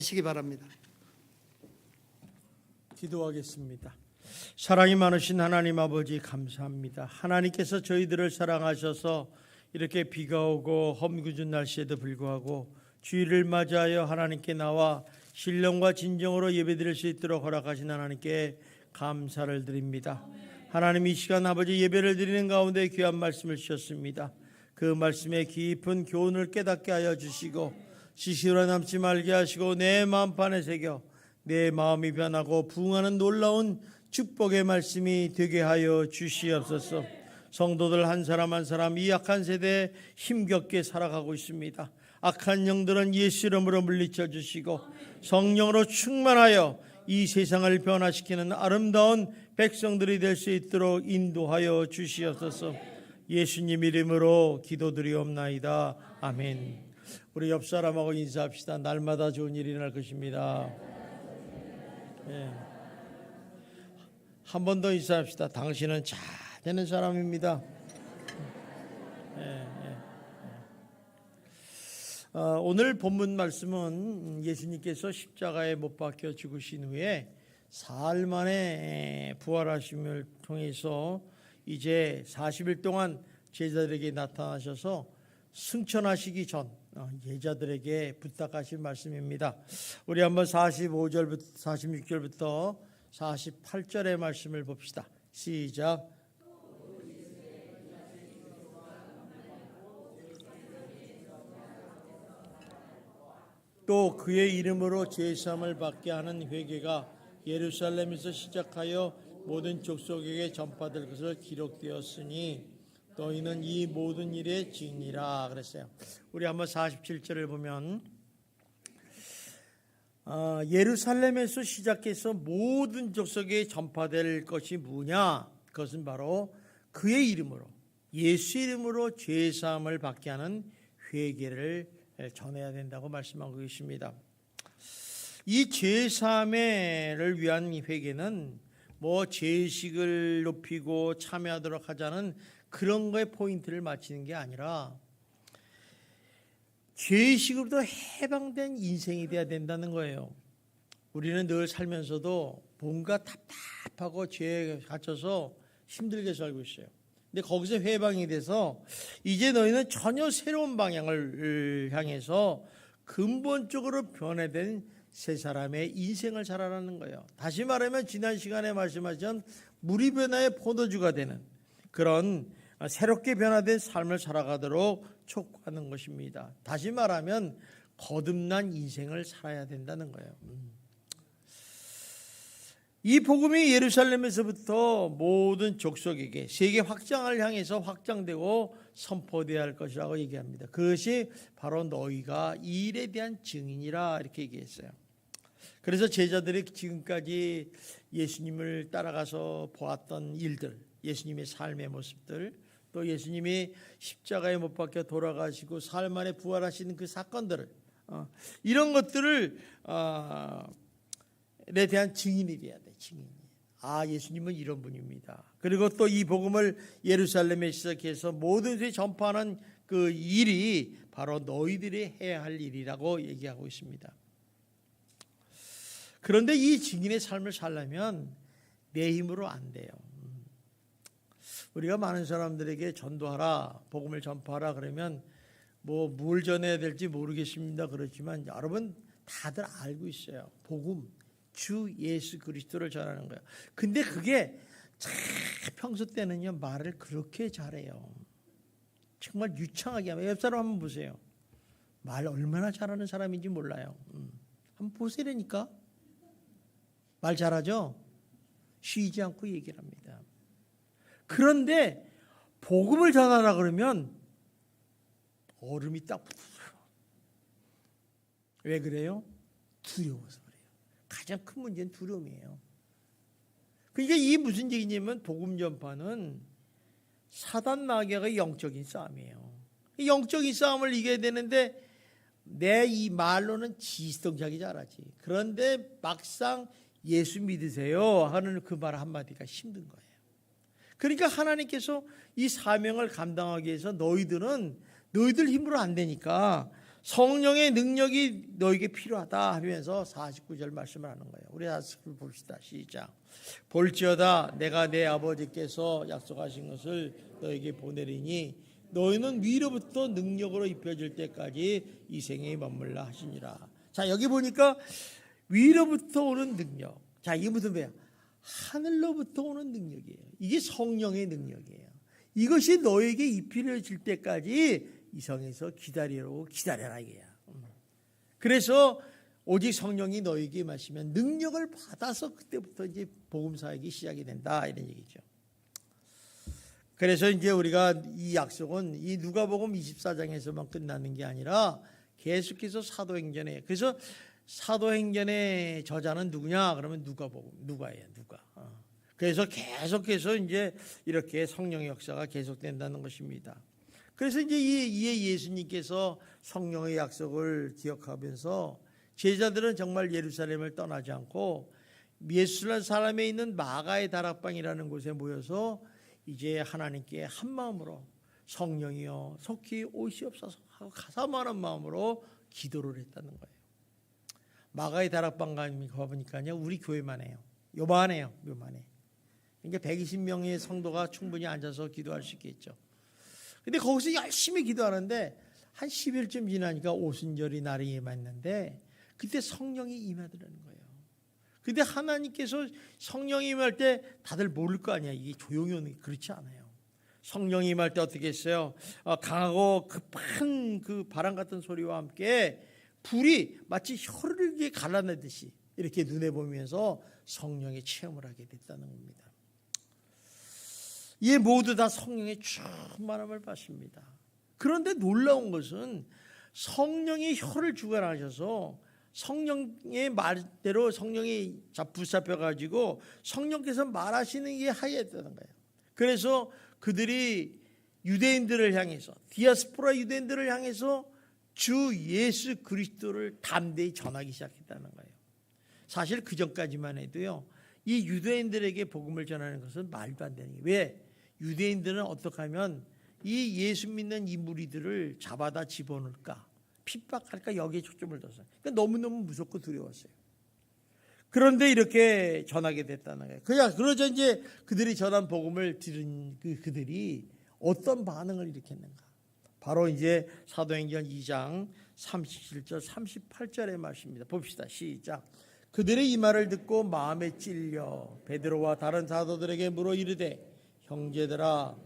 시기 바랍니다. 기도하겠습니다. 사랑이 많으신 하나님 아버지 감사합니다. 하나님께서 저희들을 사랑하셔서 이렇게 비가 오고 험구준 날씨에도 불구하고 주일을 맞이하여 하나님께 나와 신령과 진정으로 예배드릴 수 있도록 허락하신 하나님께 감사를 드립니다. 하나님, 이 시간 아버지 예배를 드리는 가운데 귀한 말씀을 주셨습니다. 그 말씀의 깊은 교훈을 깨닫게 하여 주시고 시시로 남지 말게 하시고 내 마음판에 새겨 내 마음이 변하고 부응하는 놀라운 축복의 말씀이 되게 하여 주시옵소서. 성도들 한 사람 한 사람 이 악한 세대에 힘겹게 살아가고 있습니다. 악한 영들은 예수 이름으로 물리쳐 주시고 성령으로 충만하여 이 세상을 변화시키는 아름다운 백성들이 될 수 있도록 인도하여 주시옵소서. 예수님 이름으로 기도드리옵나이다. 아멘. 우리 옆 사람하고 인사합시다. 날마다 좋은 일이 날 것입니다. 한 번 더 인사합시다. 당신은 잘 되는 사람입니다. 오늘 본문 말씀은 예수님께서 십자가에 못 박혀 죽으신 후에 사흘 만에 부활하심을 통해서 이제 40일 동안 제자들에게 나타나셔서 승천하시기 전 제자들에게 부탁하신 말씀입니다. 우리 한번 45절부터 46절부터 48절의 말씀을 봅시다. 시작. 또 그의 이름으로 제사함을 받게 하는 회개가 예루살렘에서 시작하여 모든 족속에게 전파될 것을 기록되었으니 너희는 이 모든 일의 증인이라 그랬어요. 우리 한번 47절을 보면 예루살렘에서 시작해서 모든 족속에 전파될 것이 뭐냐? 그것은 바로 그의 이름으로, 예수 이름으로 죄사함을 받게 하는 회개를 전해야 된다고 말씀하고 계십니다. 이 죄사함을 위한 회개는 뭐 죄의식을 높이고 참여하도록 하자는 그런 거에 포인트를 맞추는 게 아니라 죄의식으로부터 해방된 인생이 돼야 된다는 거예요. 우리는 늘 살면서도 뭔가 답답하고 죄에 갇혀서 힘들게 살고 있어요. 근데 거기서 해방이 돼서 이제 너희는 전혀 새로운 방향을 향해서 근본적으로 변화된 새 사람의 인생을 살아가는 거예요. 다시 말하면 지난 시간에 말씀하신 물이 변화의 포도주가 되는 그런 새롭게 변화된 삶을 살아가도록 촉구하는 것입니다. 다시 말하면 거듭난 인생을 살아야 된다는 거예요. 이 복음이 예루살렘에서부터 모든 족속에게 세계 확장을 향해서 확장되고 선포되어야 할 것이라고 얘기합니다. 그것이 바로 너희가 이 일에 대한 증인이라 이렇게 얘기했어요. 그래서 제자들이 지금까지 예수님을 따라가서 보았던 일들, 예수님의 삶의 모습들, 또 예수님이 십자가에 못 박혀 돌아가시고 사흘 만에 부활하시는 그 사건들을 이런 것들을 에 대한 증인이 돼야 돼. 증인이. 예수님은 이런 분입니다. 그리고 또 이 복음을 예루살렘에 시작해서 모든 곳에 전파하는 그 일이 바로 너희들이 해야 할 일이라고 얘기하고 있습니다. 그런데 이 증인의 삶을 살려면 내 힘으로 안 돼요. 우리가 많은 사람들에게 전도하라, 복음을 전파하라 그러면 뭘 전해야 될지 모르겠습니다. 그렇지만 여러분 다들 알고 있어요. 복음, 주 예수 그리스도를 전하는 거예요. 근데 그게 평소 때는요 말을 그렇게 잘해요. 정말 유창하게 하면 옆 사람 한번 보세요. 말 얼마나 잘하는 사람인지 몰라요. 한번 보세요니까. 말 잘하죠? 쉬지 않고 얘기를 합니다. 그런데 복음을 전하라 그러면 얼음이 딱 붙어요. 왜 그래요? 두려워서 그래요. 가장 큰 문제는 두려움이에요. 그러니까 이게 무슨 얘기냐면 복음 전파는 사단 마귀와의 영적인 싸움이에요. 영적인 싸움을 이겨야 되는데 내 이 말로는 지성자기 잘하지. 그런데 막상 예수 믿으세요 하는 그 말 한마디가 힘든 거예요. 그러니까 하나님께서 이 사명을 감당하기 위해서 너희들 힘으로 안 되니까 성령의 능력이 너에게 필요하다 하면서 49절 말씀을 하는 거예요. 우리 다시 봅시다. 시작. 볼지어다 내가 내 아버지께서 약속하신 것을 너에게 보내리니 너희는 위로부터 능력으로 입혀질 때까지 이 생에 머물라 하시니라. 자, 여기 보니까 위로부터 오는 능력. 자, 이게 무슨 뭐야? 하늘로부터 오는 능력이에요. 이게 성령의 능력이에요. 이것이 너에게 입혀질 때까지 이 성에서 기다려라 이게야. 그래서 오직 성령이 너에게 임하시면 능력을 받아서 그때부터 이제 복음 사역이 시작이 된다 이런 얘기죠. 그래서 이제 우리가 이 약속은 이 누가복음 24장에서만 끝나는 게 아니라 계속해서 사도행전에, 그래서 사도행전의 저자는 누구냐? 그러면 누가예요. 그래서 계속해서 이제 이렇게 성령의 역사가 계속된다는 것입니다. 그래서 이제 이에 예수님께서 성령의 약속을 기억하면서 제자들은 정말 예루살렘을 떠나지 않고 예수라는 사람에 있는 마가의 다락방이라는 곳에 모여서 이제 하나님께 한 마음으로 성령이여 속히 오시옵소서 하고 가사마는 마음으로 기도를 했다는 거예요. 마가의 다락방 가보니까요, 우리 교회만 해요. 요만해요. 그러니까 120명의 성도가 충분히 앉아서 기도할 수 있겠죠. 근데 거기서 열심히 기도하는데 한 10일쯤 지나니까 오순절이 날이 임했는데 그때 성령이 임하더라는 거예요. 근데 하나님께서 성령이 임할 때 다들 모를 거 아니야. 이게 조용히 오는 게 그렇지 않아요. 성령이 임할 때 어떻게 했어요? 강하고 급한 그 바람 같은 소리와 함께 불이 마치 혀를 갈라내듯이 이렇게 눈에 보면서 성령의 체험을 하게 됐다는 겁니다. 이 모두 다 성령의 충만함을 받습니다. 그런데 놀라운 것은 성령이 혀를 주관하셔서 성령의 말대로 성령이 붙잡혀가지고 성령께서 말하시는 게 하였다는 거예요. 그래서 그들이 유대인들을 향해서 디아스포라 유대인들을 향해서 주 예수 그리스도를 담대히 전하기 시작했다는 거예요. 사실 그 전까지만 해도요, 이 유대인들에게 복음을 전하는 것은 말도 안 되는 거예요. 왜? 유대인들은 어떻게 하면 이 예수 믿는 이 무리들을 잡아다 집어넣을까, 핍박할까 여기에 초점을 뒀어요. 그러니까 너무너무 무섭고 두려웠어요. 그런데 이렇게 전하게 됐다는 거예요. 그러자 이제 그들이 전한 복음을 들은 그들이 어떤 반응을 일으켰는가? 바로 이제 사도행전 2장 37절 38절의 말씀입니다. 봅시다. 시작. 그들의 이 말을 듣고 마음에 찔려 베드로와 다른 사도들에게 물어 이르되 형제들아,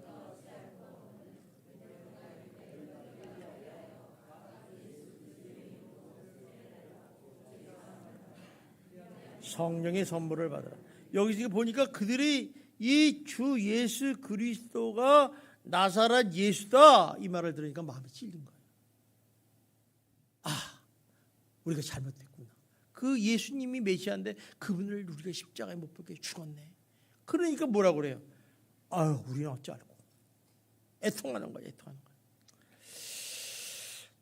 성령의 선물을 받으라. 여기 보니까 그들이 이 주 예수 그리스도가 나사렛 예수다 이 말을 들으니까 마음이 찔린 거예요. 아, 우리가 잘못했구나. 그 예수님이 메시아인데 그분을 우리가 십자가에 못 박혀 죽었네. 그러니까 뭐라고 그래요? 아유, 우리는 어찌 알고. 애통하는 거예요.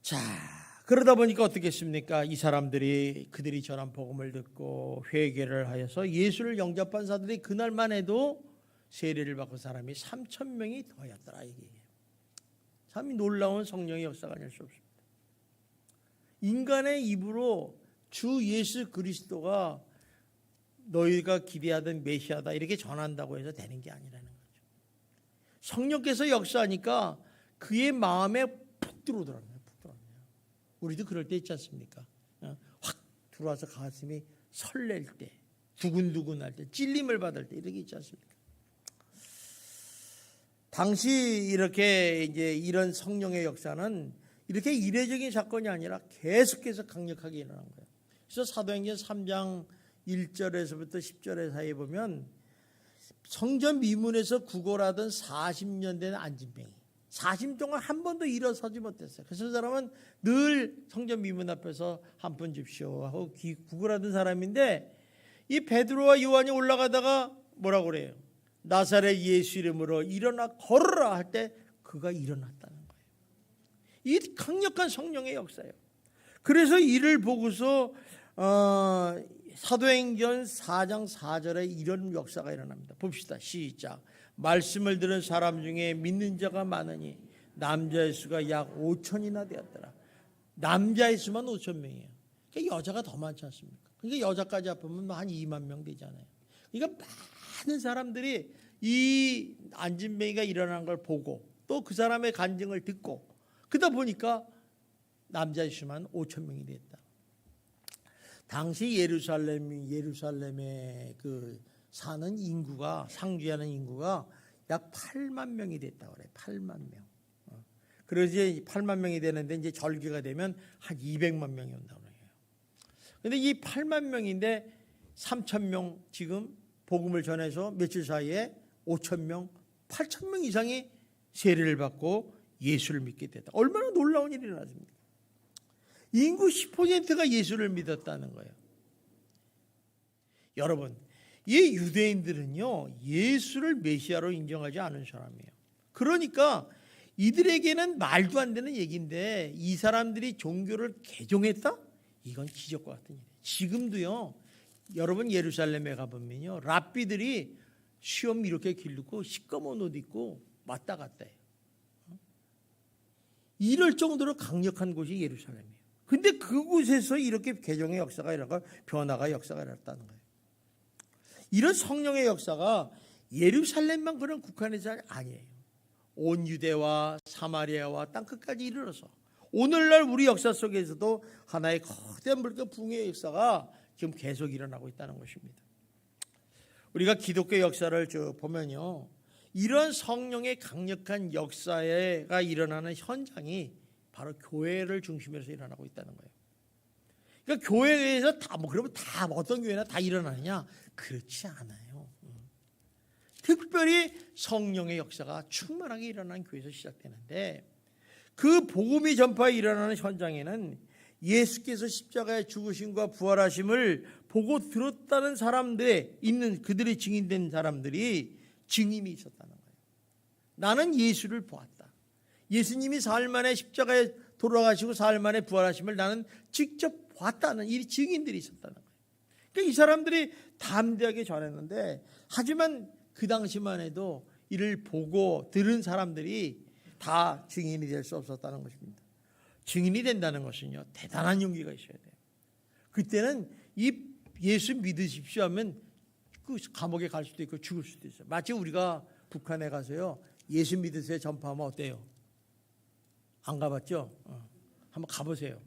자, 그러다 보니까 어떻게 했습니까? 이 사람들이 그들이 전한 복음을 듣고 회개를 하여서 예수를 영접한 사람들이 그날만 해도 세례를 받고 사람이 3,000명이 더하였더라. 이게 참 놀라운 성령의 역사가 아닐 수 없습니다. 인간의 입으로 주 예수 그리스도가 너희가 기대하던 메시아다 이렇게 전한다고 해서 되는 게 아니라는 거죠. 성령께서 역사하니까 그의 마음에 푹 들어오더라고요. 우리도 그럴 때 있지 않습니까? 확 들어와서 가슴이 설렐 때, 두근두근할 때, 찔림을 받을 때 이렇게 있지 않습니까? 당시 이렇게 이제 이런 성령의 역사는 이렇게 이례적인 사건이 아니라 계속해서 강력하게 일어난 거예요. 그래서 사도행전 3장 1절에서부터 10절 사이에 보면 성전 미문에서 구걸하던 40년 된 안진뱅이 40년 동안 한 번도 일어서지 못했어요. 그래서 그 사람은 늘 성전 미문 앞에서 한 푼 줍시오 하고 구걸하던 사람인데 이 베드로와 요한이 올라가다가 뭐라고 그래요? 나사렛 예수 이름으로 일어나 걸어라 할 때 그가 일어났다는 거예요. 이 강력한 성령의 역사예요. 그래서 이를 보고서 사도행전 4장 4절에 이런 역사가 일어납니다. 봅시다. 시작. 말씀을 들은 사람 중에 믿는 자가 많으니 남자의 수가 약 5천이나 되었더라. 남자의 수만 5천 명이에요. 그러니까 여자가 더 많지 않습니까? 그러니까 여자까지 합하면 한 2만 명 되잖아요. 그러니까 많은 사람들이 이 안진뱅이가 일어난 걸 보고 또 그 사람의 간증을 듣고 그러다 보니까 남자의 수만 5천 명이 됐다. 당시 예루살렘에 그 사는 인구가 상주하는 인구가 약 8만 명이 됐다고 그래요. 8만 명. 그래서 이제 8만 명이 되는데 이제 절기가 되면 한 200만 명이 온다고 그래요. 근데 이 8만 명인데 3천 명 지금 복음을 전해서 며칠 사이에 5천 명, 8천 명 이상이 세례를 받고 예수를 믿게 됐다. 얼마나 놀라운 일이 일어났습니까? 인구 10%가 예수를 믿었다는 거예요. 여러분, 이 유대인들은요, 예수를 메시아로 인정하지 않은 사람이에요. 그러니까 이들에게는 말도 안 되는 얘기인데 이 사람들이 종교를 개종했다? 이건 기적과 같은 일이에요. 지금도요, 여러분 예루살렘에 가보면요, 랍비들이 수염 이렇게 길르고 시꺼먼 옷 입고 왔다 갔다 해요. 이럴 정도로 강력한 곳이 예루살렘이에요. 근데 그곳에서 이렇게 개종의 역사가 일어나고 변화가 역사가 일어났다는 거예요. 이런 성령의 역사가 예루살렘만 그런 국한에서 아니에요. 온 유대와 사마리아와 땅끝까지 이르러서 오늘날 우리 역사 속에서도 하나의 거대한 물결 붕의 역사가 지금 계속 일어나고 있다는 것입니다. 우리가 기독교 역사를 보면요, 이런 성령의 강력한 역사가 일어나는 현장이 바로 교회를 중심으로 해서 일어나고 있다는 거예요. 그러니까 교회에서 그러면 다 어떤 교회나 다 일어나느냐? 그렇지 않아요. 특별히 성령의 역사가 충만하게 일어나는 교회에서 시작되는데 그 복음이 전파에 일어나는 현장에는 예수께서 십자가에 죽으심과 부활하심을 보고 들었다는 사람들의 있는 그들의 증인된 사람들이 증인이 있었다는 거예요. 나는 예수를 보았다. 예수님이 사흘 만에 십자가에 돌아가시고 사흘 만에 부활하심을 나는 직접 봤다는 이 증인들이 있었다는 거예요. 그러니까 이 사람들이 담대하게 전했는데 하지만 그 당시만 해도 이를 보고 들은 사람들이 다 증인이 될 수 없었다는 것입니다. 증인이 된다는 것은요, 대단한 용기가 있어야 돼요. 그때는 이 예수 믿으십시오 하면 그 감옥에 갈 수도 있고 죽을 수도 있어요. 마치 우리가 북한에 가서요, 예수 믿으세요 전파하면 어때요? 안 가봤죠? 한번 가보세요.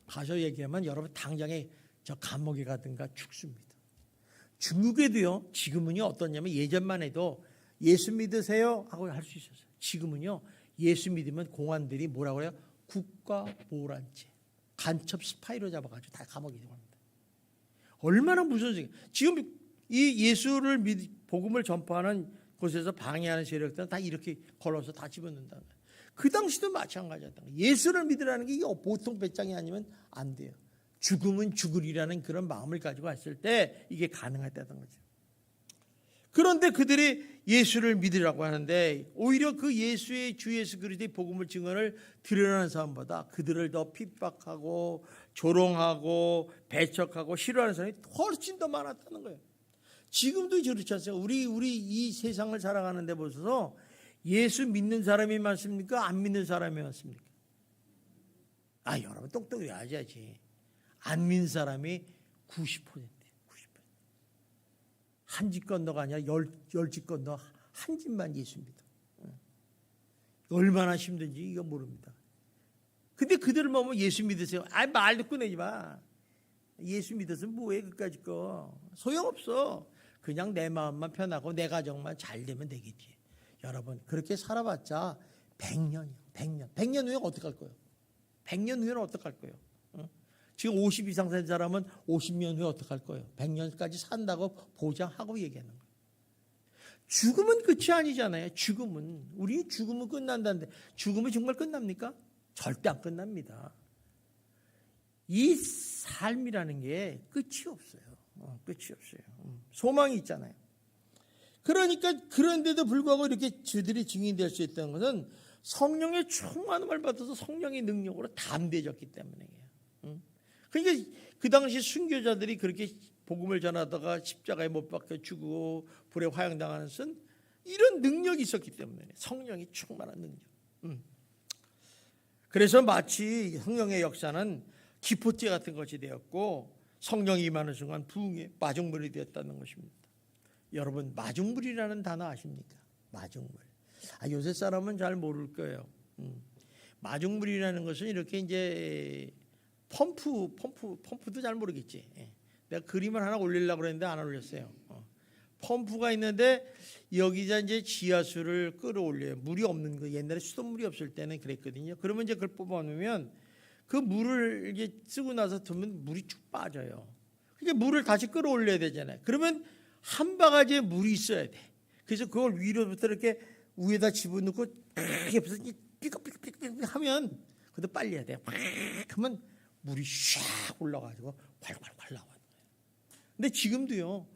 가서 얘기하면 여러분 당장에 저 감옥에 가든가 죽습니다. 중국에도요, 지금은요 어떠냐면 예전만 해도 예수 믿으세요 하고 할 수 있었어요. 지금은요, 예수 믿으면 공안들이 뭐라고 해요? 국가보호란죄, 간첩 스파이로 잡아가지고 다 감옥에 들어갑니다. 얼마나 무서운지. 지금 이 예수를 복음을 전파하는 곳에서 방해하는 세력들은 다 이렇게 걸어서 다 집어넣는다는 거예요. 그 당시도 마찬가지였던 거예요. 예수를 믿으라는 게 보통 배짱이 아니면 안 돼요. 죽음은 죽으리라는 그런 마음을 가지고 왔을 때 이게 가능했다는 거죠. 그런데 그들이 예수를 믿으라고 하는데 오히려 그 예수의 주 예수 그리스도의 복음을 증언을 드러내는 사람보다 그들을 더 핍박하고 조롱하고 배척하고 싫어하는 사람이 훨씬 더 많았다는 거예요. 지금도 그렇지 않습니까? 우리 이 세상을 살아가는 데 보셔서 예수 믿는 사람이 많습니까? 안 믿는 사람이 많습니까? 여러분 똑똑히 아셔야지. 안 믿는 사람이 90%예요. 90%. 한 집 건너가 아니라 열 집 건너 한 집만 예수 믿어. 얼마나 힘든지 이거 모릅니다. 근데 그들을 보면 예수 믿으세요. 말 듣고 내지 마. 예수 믿어서 뭐해 그까짓 거. 소용없어. 그냥 내 마음만 편하고 내 가정만 잘 되면 되겠지. 여러분 그렇게 살아봤자 100년이요. 100년. 100년 후에 어떻게 할 거예요? 100년 후에는 어떻게 할 거예요? 지금 50 이상 된 사람은 50년 후에 어떻게 할 거예요? 100년까지 산다고 보장하고 얘기하는 거예요. 죽음은 끝이 아니잖아요. 우리 죽음은 끝난다는데 죽음은 정말 끝납니까? 절대 안 끝납니다. 이 삶이라는 게 끝이 없어요. 끝이 없어요. 소망이 있잖아요. 그러니까 그런데도 불구하고 이렇게 저들이 증인될 수 있다는 것은 성령의 충만함을 받아서 성령의 능력으로 담대해졌기 때문이에요. 그러니까 그 당시 순교자들이 그렇게 복음을 전하다가 십자가에 못 박혀 죽고 불에 화양당하는 것은 이런 능력이 있었기 때문에 성령이 충만한 능력. 그래서 마치 성령의 역사는 기포제 같은 것이 되었고 성령이 임하는 순간 부흥의 마중물이 되었다는 것입니다. 여러분, 마중물이라는 단어 아십니까? 마중물. 요새 사람은 잘 모를 거예요. 마중물이라는 것은 이렇게 이제 펌프도 잘 모르겠지. 내가 그림을 하나 올리려고 그랬는데 안 올렸어요. 펌프가 있는데 여기다 이제 지하수를 끌어올려요. 물이 없는 거, 옛날에 수돗물이 없을 때는 그랬거든요. 그러면 이제 그걸 뽑아놓으면 그 물을 이제 쓰고 나서 두면 물이 쭉 빠져요. 그러니까 물을 다시 끌어올려야 되잖아요. 그러면 한 바가지에 물이 있어야 돼. 그래서 그걸 위로부터 이렇게 위에다 집어넣고 옆에서 삐걱삐걱삐걱 하면 그것도 빨리 해야 돼요. 하면 물이 샥 올라가지고 콸콸콸 나와요. 근데 지금도요,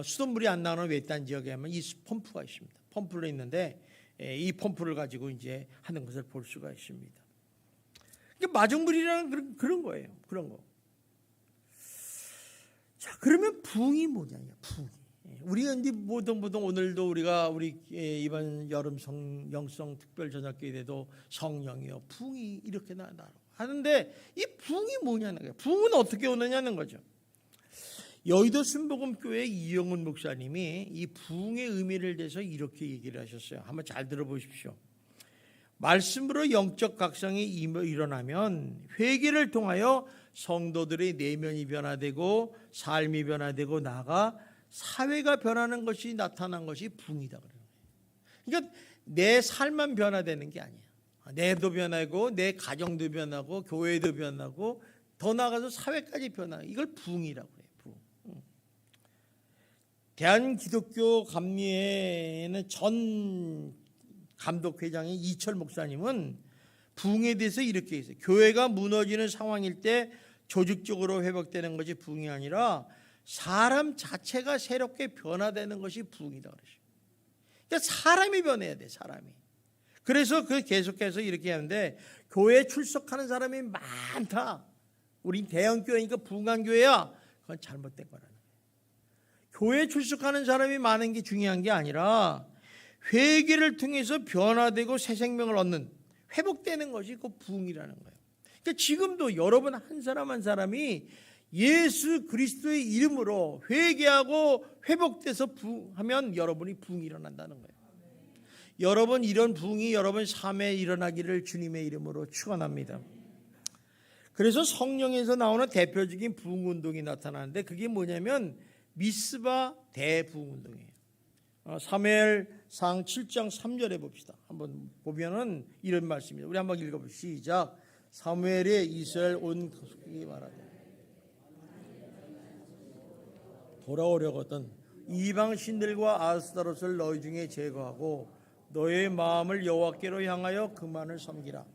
수돗물이 안 나오는 외딴 지역에 하면 이 펌프가 있습니다. 펌프로 있는데 이 펌프를 가지고 이제 하는 것을 볼 수가 있습니다. 그러니까 마중물이라는 그런 거예요. 그런 거. 자, 그러면 부흥이 뭐냐요? 부흥. 우리가 이제 보통 오늘도 우리 이번 여름 영성 특별 저녁기회 때도 성령이요 부흥이 이렇게 나라고 하는데 이 부흥이 뭐냐는 거예요. 부흥은 어떻게 오느냐는 거죠. 여의도 순복음교회 이영훈 목사님이 이 부흥의 의미를 대해서 이렇게 얘기를 하셨어요. 한번 잘 들어보십시오. 말씀으로 영적 각성이 일어나면 회개를 통하여 성도들의 내면이 변화되고 삶이 변화되고 나아가 사회가 변하는 것이 나타난 것이 부흥이다 그래요. 그러니까 내 삶만 변화되는 게 아니야. 내도 변하고 내 가정도 변하고 교회도 변하고 더 나아가서 사회까지 변하고 이걸 부흥이라고 해요. 부흥. 대한기독교 감리회는 전 감독회장인 이철 목사님은 부흥에 대해서 이렇게 했어요. 교회가 무너지는 상황일 때 조직적으로 회복되는 것이 부흥이 아니라 사람 자체가 새롭게 변화되는 것이 부흥이다 그러죠. 그러니까 사람이 변해야 돼, 사람이. 그래서 그 계속해서 이렇게 하는데 교회에 출석하는 사람이 많다. 우린 대형 교회니까 부흥한 교회야. 그건 잘못된 거라는 거예요. 교회에 출석하는 사람이 많은 게 중요한 게 아니라 회개를 통해서 변화되고 새 생명을 얻는 회복되는 것이 그 부흥이라는 거예요. 그러니까 지금도 여러분 한 사람 한 사람이 예수 그리스도의 이름으로 회개하고 회복돼서 부흥하면 여러분이 부흥이 일어난다는 거예요. 여러분 이런 부흥이 여러분 삶에 일어나기를 주님의 이름으로 축원합니다. 그래서 성령에서 나오는 대표적인 부흥 운동이 나타나는데 그게 뭐냐면 미스바 대부흥 운동이에요. 사무엘상 7장 3절에 봅시다. 한번 보면은 이런 말씀입니다. 우리 한번 읽어보시죠. 시작. 사무엘이 이스라엘 온 가족에게 말하되 돌아오려거든 이방 신들과 아스타롯을 너희 중에 제거하고 너의 마음을 여호와께로 향하여 그만을 섬기라.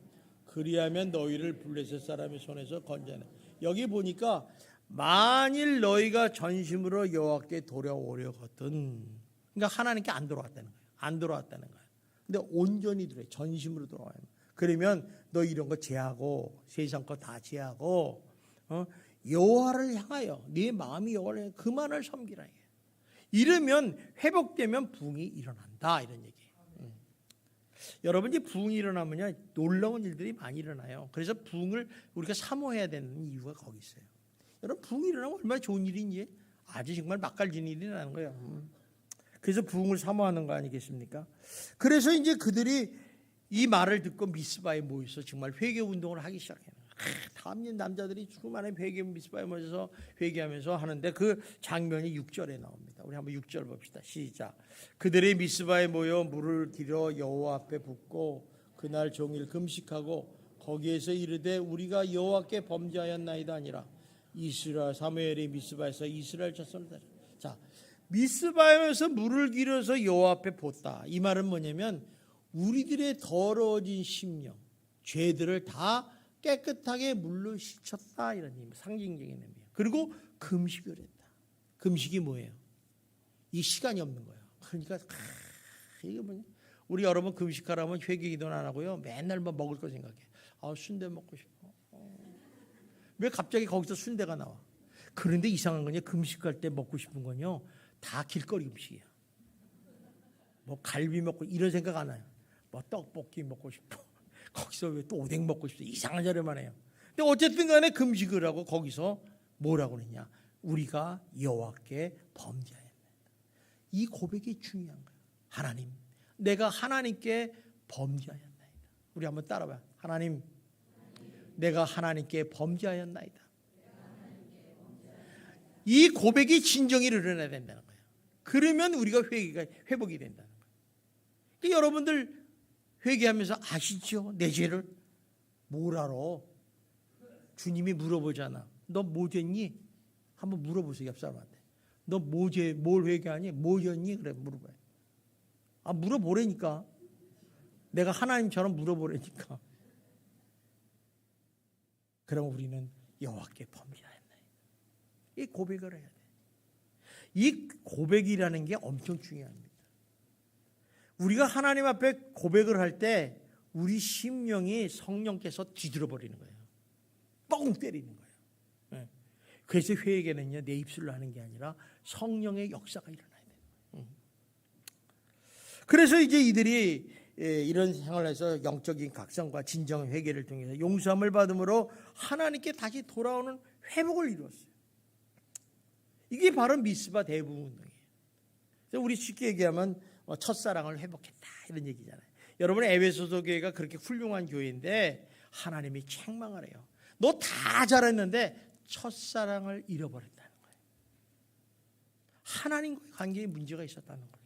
그리하면 너희를 블레셋 사람의 손에서 건져내. 여기 보니까 만일 너희가 전심으로 여호와께 돌아오려거든. 그러니까 하나님께 안 돌아왔다는 거예요. 안 돌아왔다는 거예요. 근데 온전히 들어요. 전심으로 돌아와요. 그러면 너 이런 거 제하고 세상 거 다 제하고 여호와를 향하여 네 마음이 여호와를 향하여 그만을 섬기라. 이러면 회복되면 부흥이 일어난다 이런 얘기예요. 여러분 이제 부흥이 일어나면요 놀라운 일들이 많이 일어나요. 그래서 부흥을 우리가 사모해야 되는 이유가 거기 있어요. 여러분 부흥이 일어나면 얼마나 좋은 일인지 아주 정말 맛깔진 일이 일어나는 거예요. 그래서 부흥을 사모하는 거 아니겠습니까? 그래서 이제 그들이 이 말을 듣고 미스바에 모여서 정말 회개 운동을 하기 시작해요. 다음 남자들이 수많은 회개 미스바에 모여서 회개하면서 하는데 그 장면이 6절에 나옵니다. 우리 한번 6절 봅시다. 시작. 그들이 미스바에 모여 물을 길어 여호와 앞에 붓고 그날 종일 금식하고 거기에서 이르되 우리가 여호와께 범죄하였나이다 아니라 이스라엘 사무엘이 미스바에서 이스라엘 자손을 다리. 자, 미스바에서 물을 길어서 여호와 앞에 붓다. 이 말은 뭐냐면 우리들의 더러워진 심령, 죄들을 다 깨끗하게 물로 씻었다 이런 의미, 상징적인 의미예요. 그리고 금식을 했다. 금식이 뭐예요? 이 시간이 없는 거예요. 그러니까 이게 뭐냐? 우리 여러분 금식하라면 회개기도는 안 하고요. 맨날 뭐 먹을 거 생각해. 순대 먹고 싶어. 왜 갑자기 거기서 순대가 나와? 그런데 이상한 건요. 금식할 때 먹고 싶은 건요. 다 길거리 음식이야. 뭐 갈비 먹고 이런 생각 안 해요. 뭐 떡볶이 먹고 싶어. 거기서 왜 또 오뎅 먹고 싶어? 이상한 자료만 해요. 근데 어쨌든 간에 금식을 하고 거기서 뭐라고 그러냐? 우리가 여호와께 범죄하였나이다. 이 고백이 중요한 거예요. 하나님, 내가 하나님께 범죄하였나이다. 우리 한번 따라봐요. 하나님, 내가 하나님께 범죄하였나이다. 이 고백이 진정이 일어나야 된다는 거예요. 그러면 우리가 회복이 된다는 거예요. 그러니까 여러분들 회개하면서 아시죠? 내 죄를 뭘 알아? 주님이 물어보잖아. 너 뭐 됐니? 한번 물어보세요. 옆 사람한테. 너 뭘 회개하니? 뭐였니? 그래 물어봐요. 아, 물어보라니까. 내가 하나님처럼 물어보라니까. 그럼 우리는 여호와께 범죄하였나이다. 이 고백을 해야 돼. 이 고백이라는 게 엄청 중요합니다. 우리가 하나님 앞에 고백을 할 때 우리 심령이 성령께서 뒤들어 버리는 거예요. 뻥 때리는 거예요. 그래서 회개는요, 내 입술로 하는 게 아니라 성령의 역사가 일어나야 돼요. 그래서 이제 이들이 이런 생활에서 영적인 각성과 진정 회개를 통해서 용서함을 받음으로 하나님께 다시 돌아오는 회복을 이루었어요. 이게 바로 미스바 대부흥 운동이에요. 그래서 우리 쉽게 얘기하면 첫사랑을 회복했다 이런 얘기잖아요. 여러분, 에베소서 교회가 그렇게 훌륭한 교회인데 하나님이 책망을 해요. 너 다 잘했는데 첫사랑을 잃어버렸다는 거예요. 하나님과의 관계에 문제가 있었다는 거죠.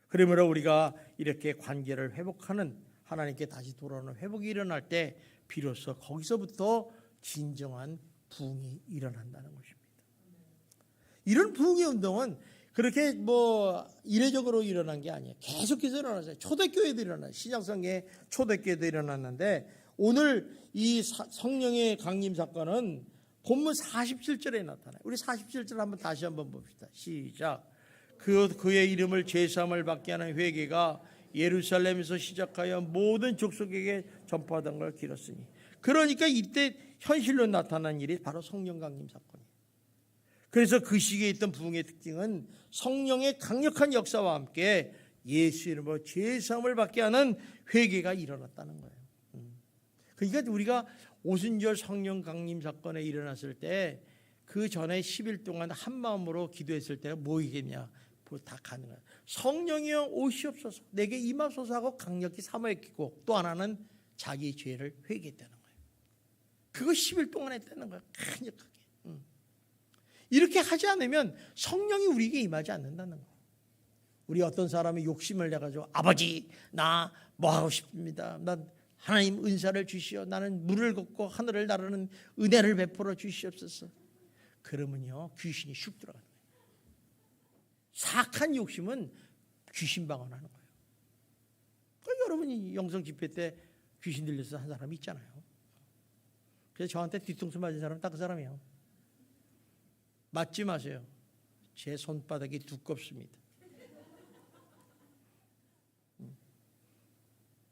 그러므로 우리가 이렇게 관계를 회복하는, 하나님께 다시 돌아오는 회복이 일어날 때 비로소 거기서부터 진정한 부흥이 일어난다는 것입니다. 이런 부흥의 운동은 그렇게 이례적으로 일어난 게 아니에요. 계속해서 일어났어요. 초대교회도 일어났어요. 신약성경에 초대교회도 일어났는데 오늘 이 성령의 강림 사건은 본문 47절에 나타나요. 우리 47절 다시 한번 봅시다. 시작. 그의 이름을 제사함을 받게 하는 회개가 예루살렘에서 시작하여 모든 족속에게 전파하던 걸 길었으니. 그러니까 이때 현실로 나타난 일이 바로 성령 강림 사건이에요. 그래서 그 시기에 있던 부흥의 특징은 성령의 강력한 역사와 함께 예수 이름으로 제사함을 받게 하는 회개가 일어났다는 거예요. 그러니까 우리가 오순절 성령 강림 사건에 일어났을 때 그 전에 10일 동안 한 마음으로 기도했을 때가 뭐이겠냐? 다 가능해요. 성령이여 오시옵소서, 내게 임하소서 하고 강력히 사모했고, 또 하나는 자기 죄를 회개했다는 거예요. 그거 10일 동안 했다는 거예요. 강력하게. 이렇게 하지 않으면 성령이 우리에게 임하지 않는다는 거예요. 우리 어떤 사람이 욕심을 내가지고 아버지 나 뭐 하고 싶습니다. 난 하나님 은사를 주시오. 나는 물을 걷고 하늘을 나르는 은혜를 베풀어 주시옵소서. 그러면요 귀신이 슉 들어가는 거예요. 사악한 욕심은 귀신 방언하는 거예요. 그러니까 여러분이 영성 집회 때 귀신 들려서 한 사람이 있잖아요. 그래서 저한테 뒤통수 맞은 사람은 딱 그 사람이에요. 맞지 마세요. 제 손바닥이 두껍습니다.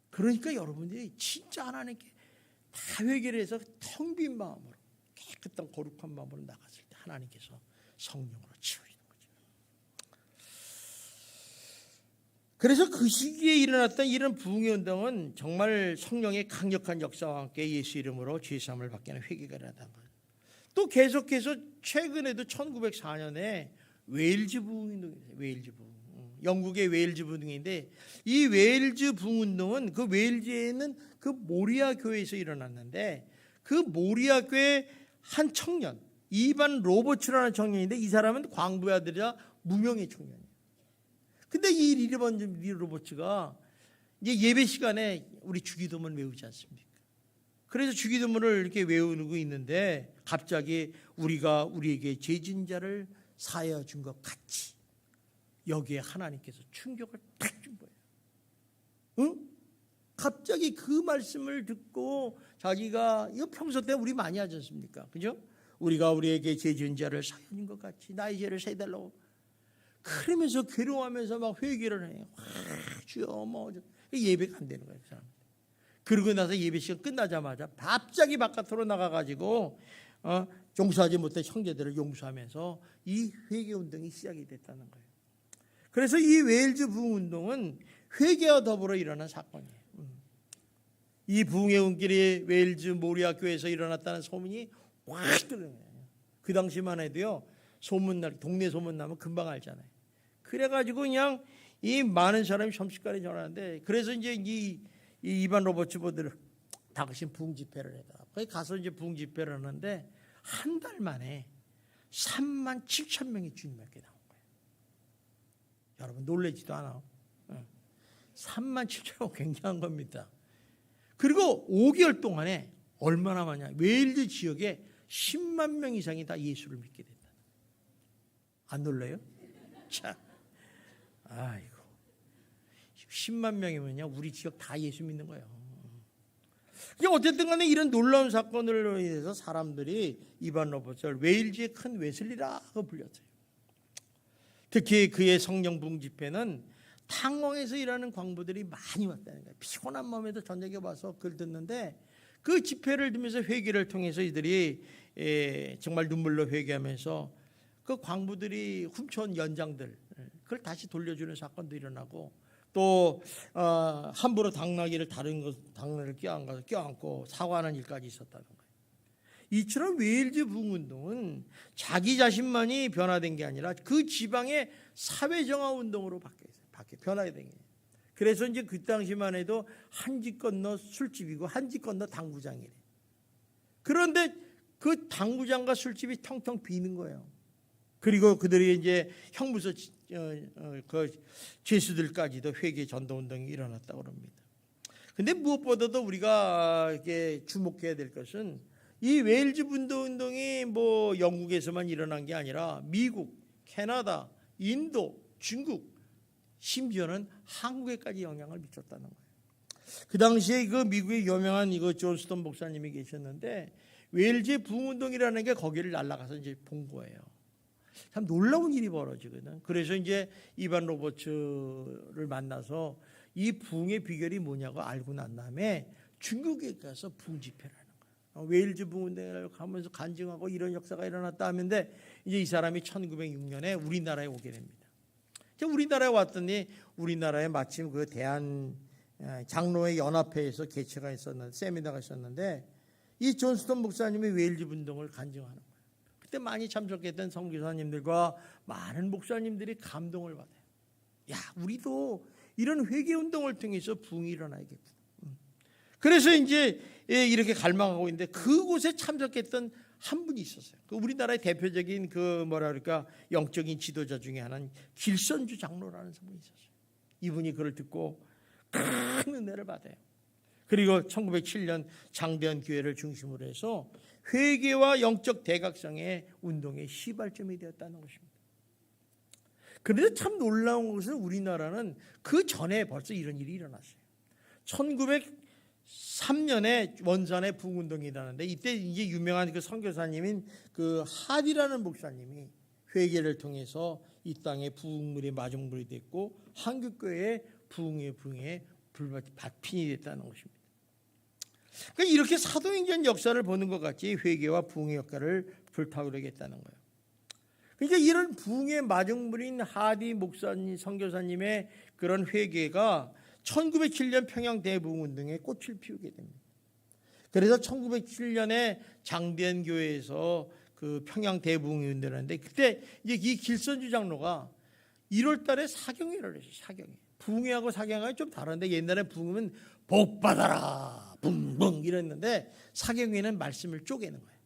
그러니까 여러분들이 진짜 하나님께 다 회개를 해서 텅 빈 마음으로, 깨끗한 거룩한 마음으로 나갔을 때 하나님께서 성령으로 치우리는 거죠. 그래서 그 시기에 일어났던 이런 부흥의 운동은 정말 성령의 강력한 역사와 함께 예수 이름으로 죄사함을 받게 하는 회개가 일어났다는 거예요. 또 계속해서 최근에도 1904년에 웨일즈 부흥 운동이 있어요. 웨일즈 부흥. 영국의 웨일즈 부흥인데 이 웨일즈 부흥 운동은 그 웨일즈에 있는 그 모리아 교회에서 일어났는데 그 모리아 교회 한 청년 이반 로버츠라는 청년인데 이 사람은 광부의 아들이라 무명의 청년이에요. 근데 이 리 로버츠가 이제 예배 시간에 우리 주기도문 외우지 않습니까? 그래서 주기도문을 이렇게 외우고 있는데 갑자기 우리가 우리에게 죄진 자를 사하여 준 것 같이 여기에 하나님께서 충격을 탁 준 거예요. 응? 갑자기 그 말씀을 듣고 자기가 이거 평소 때 우리 많이 하지 않습니까? 그죠? 우리가 우리에게 죄진 자를 사하여 준 것 같이 나의 죄를 사해달라고 그러면서 괴로워하면서 막 회개를 해요. 주여 뭐 예배가 안 되는 거예요. 그 사람. 그러고 나서 예배 시간 끝나자마자 갑자기 바깥으로 나가가지고 용서하지 못한 형제들을 용서하면서 이 회개 운동이 시작이 됐다는 거예요. 그래서 이 웨일즈 부흥 운동은 회개와 더불어 일어난 사건이에요. 이 부흥의 운길이 웨일즈 모리아 교회에서 일어났다는 소문이 확 들려요. 그 당시만 해도요, 동네 소문 나면 금방 알잖아요. 그래가지고 그냥 이 많은 사람이 점심시간에 전화하는데, 그래서 이제 이 이반 로버츠 보드를 당신 부흥 집회를 해라. 거기 가서 이제 부흥 집회를 하는데 한 달 만에 3만 7천 명이 주님 앞에 나온 거예요. 여러분 놀라지도 않아. 3만 7천 명 굉장한 겁니다. 그리고 5개월 동안에 얼마나 많냐? 웨일즈 지역에 10만 명 이상이 다 예수를 믿게 된다. 안 놀라요? 참, 아이고, 10만 명이면요 우리 지역 다 예수 믿는 거예요. 어쨌든 간에 이런 놀라운 사건으로 인해서 사람들이 이반 로버츠를 웨일즈의 큰 웨슬리라고 불렸어요. 특히 그의 성령 부흥 집회는 탕왕에서 일하는 광부들이 많이 왔다는 거예요. 피곤한 마음에도 저녁에 와서 글 듣는데, 그 집회를 들으면서 회개를 통해서 이들이 정말 눈물로 회개하면서 그 광부들이 훔쳐온 연장들 그걸 다시 돌려주는 사건도 일어나고, 또 함부로 당나귀를 당나귀를 껴안고 사과하는 일까지 있었다는 거예요. 이처럼 웨일즈 부흥운동은 자기 자신만이 변화된 게 아니라 그 지방의 사회정화 운동으로 변화가 된 거예요. 그래서 이제 그 당시만 해도 한 집 건너 술집이고 한 집 건너 당구장이래. 그런데 그 당구장과 술집이 텅텅 비는 거예요. 그리고 그들이 이제 형무소 그 죄수들까지도 회개 전도 운동이 일어났다고 합니다. 근데 무엇보다도 우리가 이렇게 주목해야 될 것은 이 웨일즈 운동이 뭐 영국에서만 일어난 게 아니라 미국, 캐나다, 인도, 중국, 심지어는 한국에까지 영향을 미쳤다는 거예요. 그 당시에 그 미국의 유명한 존 스톤 목사님이 계셨는데, 웨일즈 부흥운동이라는 게 거기를 날아가서 이제 본 거예요. 참 놀라운 일이 벌어지거든. 그래서 이제 이반 로버츠를 만나서 이 부흥의 비결이 뭐냐고 알고 난 다음에 중국에 가서 부흥 집회를 하는 거예요. 웨일즈 부흥운동을 가면서 간증하고 이런 역사가 일어났다 하는데, 이제 이 사람이 1906년에 우리나라에 오게 됩니다. 우리나라에 왔더니 우리나라에 마침 그 대한 장로회 연합회에서 개최가 있었는데, 세미나가 있었는데, 이 존 스톤 목사님이 웨일즈 운동을 간증하는 거예요. 그때 많이 참석했던 선교사님들과 많은 목사님들이 감동을 받아요. 야, 우리도 이런 회개 운동을 통해서 부흥이 일어나야겠구나. 그래서 이제 이렇게 갈망하고 있는데, 그곳에 참석했던 한 분이 있었어요. 우리나라의 대표적인 영적인 지도자 중에 하나는 길선주 장로라는 분이 있었어요. 이분이 그를 듣고 큰 은혜를 받아요. 그리고 1907년 장대현 교회를 중심으로 해서 회개와 영적 대각성의 운동의 시발점이 되었다는 것입니다. 그런데 참 놀라운 것은 우리나라는 그 전에 벌써 이런 일이 일어났어요. 1903년에 원산에 부흥운동이 일어났는데, 이때 이제 유명한 그 선교사님인 그 하디라는 목사님이 회개를 통해서 이 땅에 부흥물의 마중물이 됐고, 한국교회의 부흥의 불밭핀이 됐다는 것입니다. 그러니까 이렇게 사도행전 역사를 보는 것 같이 회개와 부흥의 역사를 불타오르겠다는 거예요. 그러니까 이런 부흥의 마중물인 하디 목사님, 선교사님의 그런 회개가 1907년 평양 대부흥운동에 꽃을 피우게 됩니다. 그래서 1907년에 장대현 교회에서 그 평양 대부흥운동을 하는데, 그때 이제 이 길선주 장로가 1월달에 사경회를 했어요. 사경회. 부흥회하고 사경회가 좀 다른데, 옛날에 부흥은 복 받아라 붕붕 이랬는데, 사경회는 말씀을 쪼개는 거예요.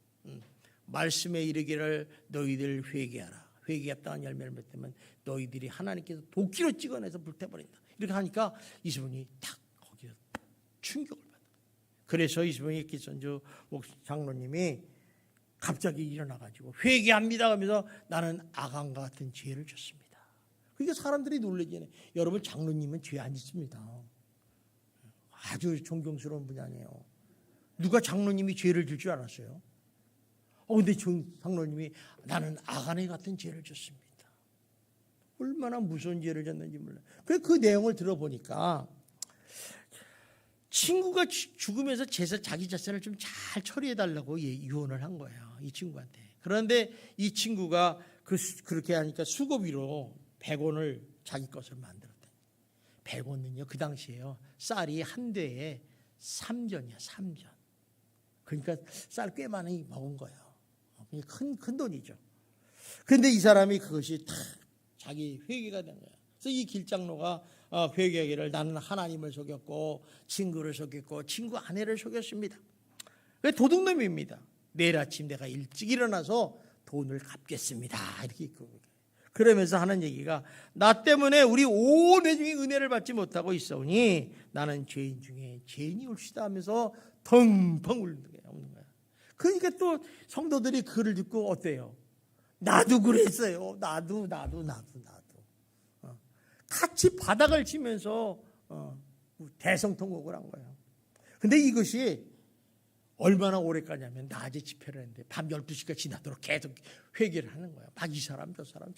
말씀에 이르기를 너희들 회개하라. 회개합당한 열매를 맺으면 너희들이 하나님께서 도끼로 찍어내서 불태버린다. 이렇게 하니까 이수분이 탁 거기서 충격을 받아요. 그래서 이수분이 길선주 장로님이 갑자기 일어나가지고 회개합니다 하면서 나는 아간과 같은 죄를 졌습니다. 그러니까 사람들이 놀라잖아요. 여러분, 장로님은 죄 안 짓습니다. 아주 존경스러운 분이 아니에요. 누가 장로님이 죄를 질 줄 알았어요? 근데 장로님이 나는 아간에 같은 죄를 졌습니다. 얼마나 무서운 죄를 졌는지 몰라요. 그 내용을 들어보니까 친구가 죽으면서 자기 자신을 좀 잘 처리해달라고 유언을 한 거예요. 이 친구한테. 그런데 이 친구가 그렇게 하니까 수고비로 100원을 자기 것을 만들었다. 100원은요, 그 당시에요, 쌀이 한 대에 3전이야, 3전. 그러니까 쌀 꽤 많이 먹은 거예요. 큰 돈이죠. 그런데 이 사람이 그것이 다 자기 회개가 된 거예요. 그래서 이 길장로가 회개하기를 나는 하나님을 속였고 친구를 속였고 친구 아내를 속였습니다. 도둑놈입니다. 내일 아침 내가 일찍 일어나서 돈을 갚겠습니다. 이렇게 있고 그러면서 하는 얘기가 나 때문에 우리 온 회중이 은혜를 받지 못하고 있어오니 나는 죄인 중에 죄인이 올시다 하면서 펑펑 우는 거예요. 그러니까 또 성도들이 그를 듣고 어때요? 나도 그랬어요. 나도. 같이 바닥을 치면서 대성통곡을 한 거예요. 근데 이것이 얼마나 오래 가냐면 낮에 집회를 했는데 밤 12시가 지나도록 계속 회개를 하는 거예요. 막 이 사람 저 사람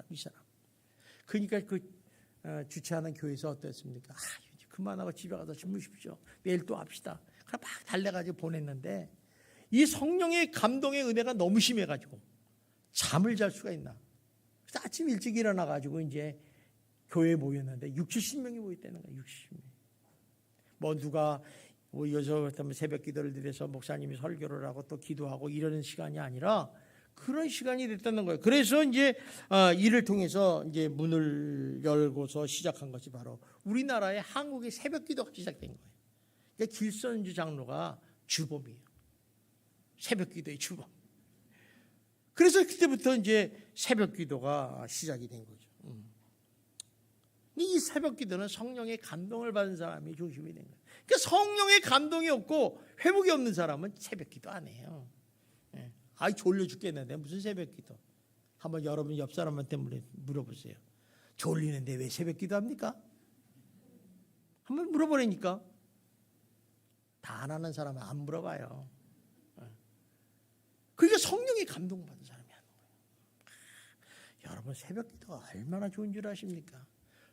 이 사람. 그러니까 주최하는 교회에서 어땠습니까? 이제 그만하고 집에 가서 주무십시오. 내일 또 합시다. 그럼 막 달래가지고 보냈는데 이 성령의 감동의 은혜가 너무 심해가지고 잠을 잘 수가 있나. 그래서 아침 일찍 일어나가지고 이제 교회에 모였는데 60~70명이 모였다는 거예요. 60명. 뭐 누가 여기서 새벽 기도를 드려서 목사님이 설교를 하고 또 기도하고 이러는 시간이 아니라 그런 시간이 됐다는 거예요. 그래서 이제 이를 통해서 이제 문을 열고서 시작한 것이 바로 우리나라의 한국의 새벽 기도가 시작된 거예요. 그러니까 길선주 장로가 주범이에요. 새벽 기도의 주범. 그래서 그때부터 이제 새벽 기도가 시작이 된 거죠. 이 새벽 기도는 성령의 감동을 받은 사람이 중심이 된 거예요. 그러니까 성령의 감동이 없고 회복이 없는 사람은 새벽 기도 안 해요. 졸려 죽겠는데 무슨 새벽 기도? 한번 여러분 옆 사람한테 물어보세요. 졸리는데 왜 새벽 기도합니까? 한번 물어보라니까. 다 안 하는 사람은 안 물어봐요. 그러니까 성령의 감동받은 사람이 하는 거예요. 여러분 새벽 기도가 얼마나 좋은 줄 아십니까?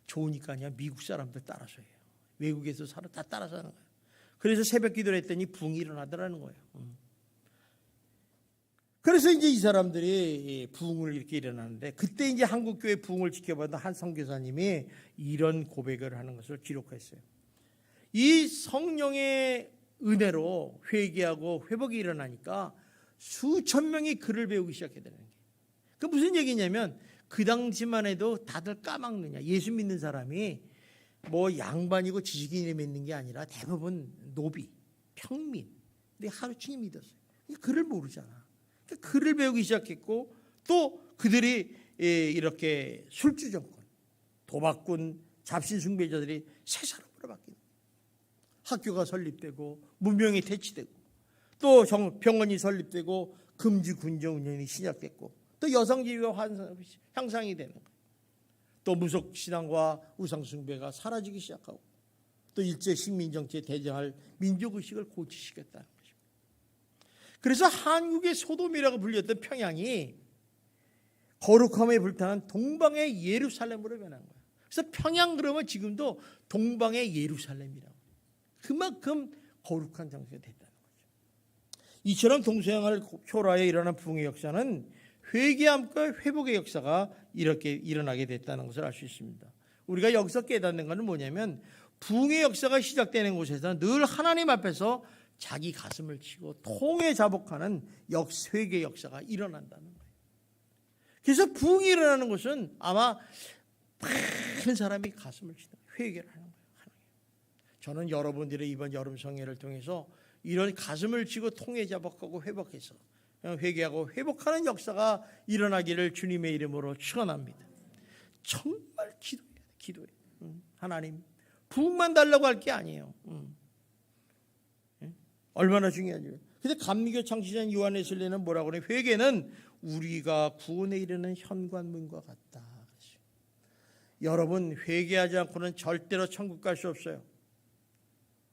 좋으니까 아니야 미국 사람들 따라서 해요. 외국에서 다 따라서 하는 거예요. 그래서 새벽 기도를 했더니 붕이 일어나더라는 거예요. 그래서 이제 이 사람들이 부흥을 이렇게 일어나는데 그때 이제 한국교회 부흥을 지켜보던 한 선교사님이 이런 고백을 하는 것을 기록했어요. 이 성령의 은혜로 회개하고 회복이 일어나니까 수천 명이 글을 배우기 시작했다는 게. 그 무슨 얘기냐면 그 당시만 해도 다들 까막느냐. 예수 믿는 사람이 뭐 양반이고 지식인이 믿는 게 아니라 대부분 노비, 평민. 근데 하루중에 믿었어요. 글을 모르잖아. 글을 배우기 시작했고 또 그들이 이렇게 술주 정권, 도박꾼, 잡신 숭배자들이 새 사람으로 바뀌는 거예요. 학교가 설립되고 문명이 퇴치되고 또 병원이 설립되고 금지 군정 운영이 시작됐고 또 여성 지위가 향상이 되는 거예요. 또 무속 신앙과 우상 숭배가 사라지기 시작하고 또 일제 식민 정치에 대항할 민족 의식을 고취시켰다는 것입니다. 그래서 한국의 소돔이라고 불렸던 평양이 거룩함에 불타는 동방의 예루살렘으로 변한 거예요. 그래서 평양 그러면 지금도 동방의 예루살렘이라고. 그만큼 거룩한 장소가 됐다는 거죠. 이처럼 동서양을 효라에 일어난 부흥의 역사는 회개함과 회복의 역사가 이렇게 일어나게 됐다는 것을 알 수 있습니다. 우리가 여기서 깨닫는 것은 뭐냐면 부흥의 역사가 시작되는 곳에서 늘 하나님 앞에서 자기 가슴을 치고 통에 자복하는 회개 역사가 일어난다는 거예요. 그래서 부흥이 일어나는 것은 아마 많은 사람이 가슴을 치는 회개를 하는 거예요. 저는 여러분들의 이번 여름 성회를 통해서 이런 가슴을 치고 통에 자복하고 회복해서 회개하고 회복하는 역사가 일어나기를 주님의 이름으로 축원합니다. 정말 기도해야 돼. 하나님 부흥만 달라고 할 게 아니에요. 얼마나 중요한지. 근데 감리교 창시자인 요한 웨슬리는 뭐라고 그래? 회개는 우리가 구원에 이르는 현관문과 같다. 여러분 회개하지 않고는 절대로 천국 갈 수 없어요.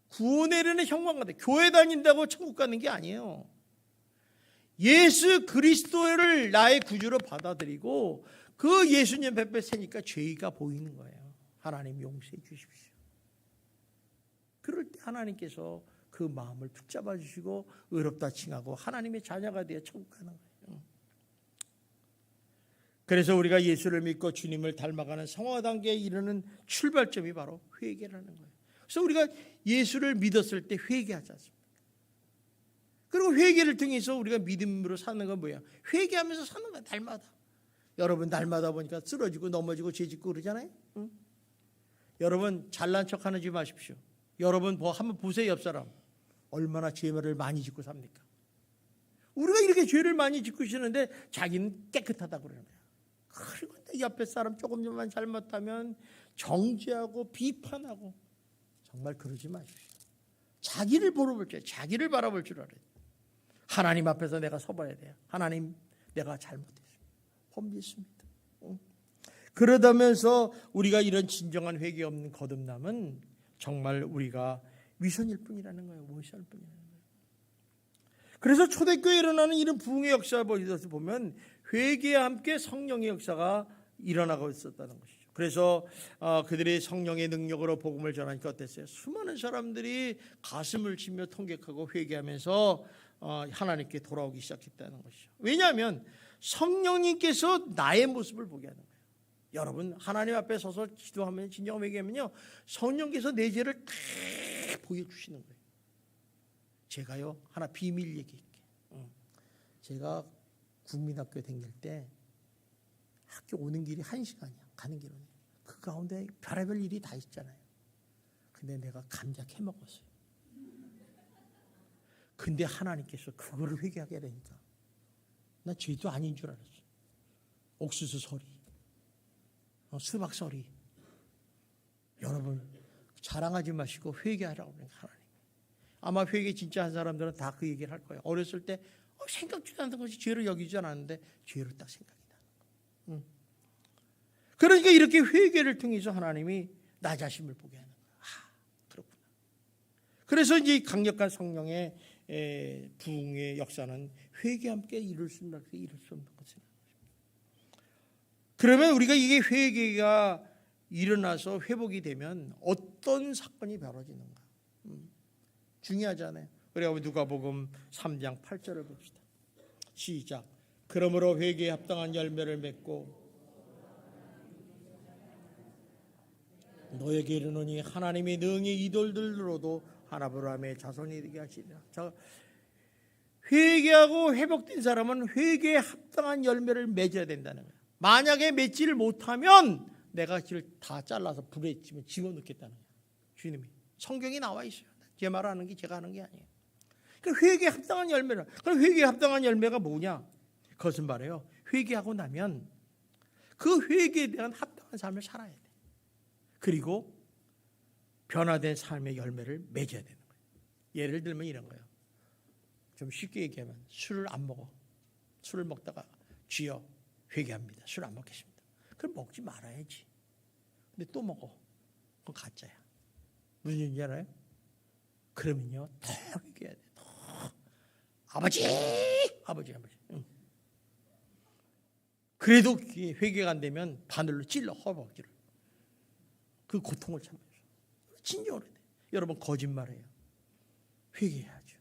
구원에 이르는 현관 같다. 교회 다닌다고 천국 가는 게 아니에요. 예수 그리스도를 나의 구주로 받아들이고 그 예수님 뵙에 세니까 죄가 보이는 거예요. 하나님 용서해 주십시오. 그럴 때 하나님께서 그 마음을 붙잡아 주시고 의롭다 칭하고 하나님의 자녀가 되어 천국 가는 거예요. 그래서 우리가 예수를 믿고 주님을 닮아가는 성화 단계에 이르는 출발점이 바로 회개라는 거예요. 그래서 우리가 예수를 믿었을 때 회개하지 않습니까? 그리고 회개를 통해서 우리가 믿음으로 사는 건 뭐야? 회개하면서 사는 거야, 날마다. 여러분 날마다 보니까 쓰러지고 넘어지고 죄짓고 그러잖아요. 응? 여러분 잘난 척 하지 마십시오. 여러분 한번 보세요. 옆 사람 얼마나 죄를 많이 짓고 삽니까? 우리가 이렇게 죄를 많이 짓고 있는데 자기는 깨끗하다고 그러는 거야. 그리고 옆에 사람 조금만 잘못하면 정죄하고 비판하고. 정말 그러지 마십시오. 자기를 바라볼 줄, 자기를 바라볼 줄 알아야 돼요. 하나님 앞에서 내가 서봐야 돼요. 하나님, 내가 잘못했습니다. 범죄했습니다. 그러다면서 우리가 이런 진정한 회개 없는 거듭남은 정말 우리가 위선일 뿐이라는 거예요. 위선일 뿐이라는 거예요. 그래서 초대교회에 일어나는 이런 부흥의 역사를 보면 회개와 함께 성령의 역사가 일어나고 있었다는 것이죠. 그래서 그들이 성령의 능력으로 복음을 전하니까 어땠어요? 수많은 사람들이 가슴을 치며 통곡하고 회개하면서 하나님께 돌아오기 시작했다는 것이죠. 왜냐하면 성령님께서 나의 모습을 보게 하는 거예요. 여러분 하나님 앞에 서서 기도하면 진정한 회개하면요, 성령께서 내 죄를 다 보여주시는 거예요. 제가요 하나 비밀 얘기할게요. 제가 국민학교 다닐 때 학교 오는 길이 1시간이야. 가는 길은. 그 가운데 별의별 일이 다 있잖아요. 근데 내가 감자 캐 먹었어요. 근데 하나님께서 그거를 회개하게 하니까 나 죄도 아닌 줄 알았어. 옥수수 서리, 수박 서리. 여러분 자랑하지 마시고 회개하라고 그러는 하나님. 아마 회개 진짜 한 사람들은 다 그 얘기를 할 거예요. 어렸을 때 생각지도 않던 것이 죄로 여기지 않았는데 죄로 딱 생각이 나는 거예요. 그러니까 이렇게 회개를 통해서 하나님이 나 자신을 보게 하는 거예요. 그렇구나. 그래서 이제 강력한 성령의 부흥의 역사는 회개와 함께 이룰 수 없는 것이다. 그러면 우리가 이게 회개가 일어나서 회복이 되면 어떤 사건이 벌어지는가? 중요하잖아요. 그래서 누가복음 3장 8절을 봅시다. 시작. 그러므로 회개에 합당한 열매를 맺고 너에게 이르노니 하나님이 능히 이돌들로도 아브라함의 자손이 되게 하시리라. 회개하고 회복된 사람은 회개에 합당한 열매를 맺어야 된다는 거예요. 만약에 맺지를 못하면 내가 그를 다 잘라서 불에 집어넣겠다는 거예요. 주님이. 성경이 나와 있어요. 제 말하는 게 제가 하는 게 아니에요. 그러니까 회개에 합당한 열매를. 그럼 회개에 합당한 열매가 뭐냐? 그것은 말이에요. 회개하고 나면 그 회개에 대한 합당한 삶을 살아야 돼. 그리고 변화된 삶의 열매를 맺어야 되는 거예요. 예를 들면 이런 거예요. 좀 쉽게 얘기하면 술을 안 먹어. 술을 먹다가 주여 회개합니다. 술 안 먹겠습니다. 그럼 먹지 말아야지. 근데 또 먹어. 그건 가짜야. 무슨 얘기인지 알아요? 그러면요 더 회개해야 돼. 더. 아버지. 응. 그래도 회개가 안 되면 바늘로 찔러 허벅지를. 그 고통을 참으면서 진정으로 돼. 여러분 거짓말해요. 회개해야죠.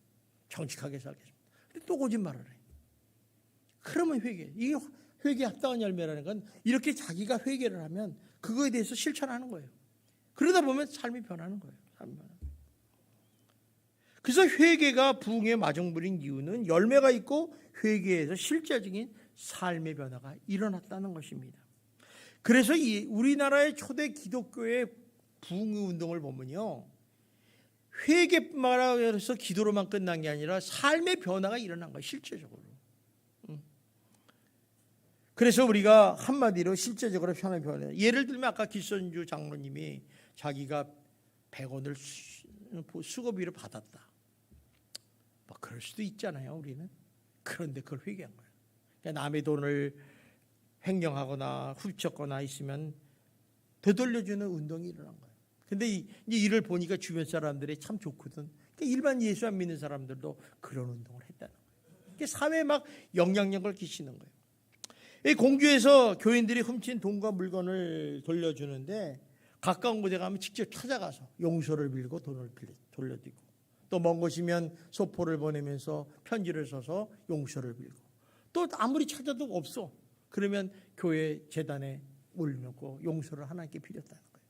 정직하게 살겠습니다. 근데 또 거짓말을 해. 그러면 회개. 이게 회개에 합당한 열매라는 건 이렇게 자기가 회개를 하면 그거에 대해서 실천하는 거예요. 그러다 보면 삶이 변하는 거예요. 그래서 회개가 부흥의 마정물인 이유는 열매가 있고 회개에서 실제적인 삶의 변화가 일어났다는 것입니다. 그래서 우리나라의 초대 기독교의 부흥 운동을 보면요, 회개만 해서 기도로만 끝난 게 아니라 삶의 변화가 일어난 거예요. 실제적으로. 그래서 우리가 한마디로 실제적으로 변화해요. 예를 들면 아까 기선주 장로님이 자기가 100원을 수고비로 받았다. 뭐 그럴 수도 있잖아요. 우리는. 그런데 그걸 회개한 거예요. 그러니까 남의 돈을 횡령하거나 훔쳤거나 있으면 되돌려주는 운동이 일어난 거예요. 근데 이제 이를 보니까 주변 사람들이 참 좋거든. 그러니까 일반 예수 안 믿는 사람들도 그런 운동을 했다는 거예요. 그러니까 사회에 막 영향력을 끼치는 거예요. 이 공주에서 교인들이 훔친 돈과 물건을 돌려주는데 가까운 곳에 가면 직접 찾아가서 용서를 빌고 돈을 돌려드리고, 또 먼 곳이면 소포를 보내면서 편지를 써서 용서를 빌고, 또 아무리 찾아도 없어. 그러면 교회 재단에 올려놓고 용서를 하나님께 빌렸다는 거예요.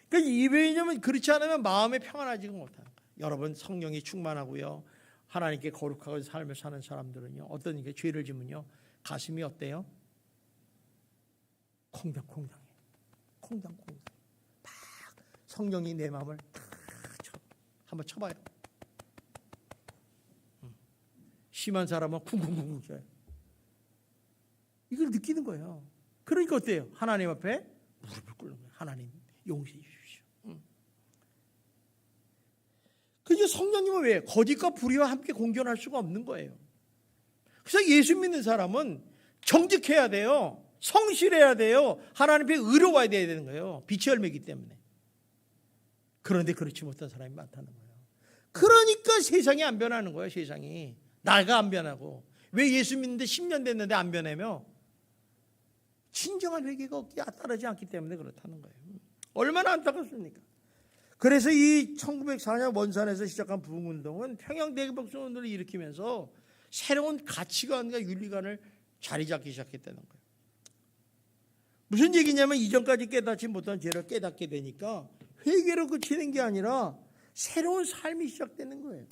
그러니까 왜냐하면 그렇지 않으면 마음에 평안하지가 못하는 거예요. 여러분 성령이 충만하고요, 하나님께 거룩하고 삶을 사는 사람들은요, 어떤 게 죄를 지면요 가슴이 어때요? 콩당콩당해. 콩당콩당. 막 성령이 내 마음을 탁 한번 쳐봐요. 심한 사람은 쿵쿵쿵쿵 쳐요. 이걸 느끼는 거예요. 그러니까 어때요? 하나님 앞에 무릎을 꿇는 거예요. 하나님 용서해 주십시오. 그래서 성령님은 왜? 거짓과 불의와 함께 공존할 수가 없는 거예요. 그래서 예수 믿는 사람은 정직해야 돼요. 성실해야 돼요. 하나님 앞에 의로워야 되는 거예요. 빛의 열매이기 때문에. 그런데 그렇지 못한 사람이 많다는 거예요. 그러니까 세상이 안 변하는 거예요. 세상이. 나가 안 변하고. 왜 예수 믿는데 10년 됐는데 안 변하며? 진정한 회개가 따르지 않기 때문에 그렇다는 거예요. 얼마나 안타깝습니까? 그래서 이 1904년 원산에서 시작한 부흥운동은 평양대국백성운동을 일으키면서 새로운 가치관과 윤리관을 자리 잡기 시작했다는 거예요. 무슨 얘기냐면 이전까지 깨닫지 못한 죄를 깨닫게 되니까 회개로 그치는 게 아니라 새로운 삶이 시작되는 거예요.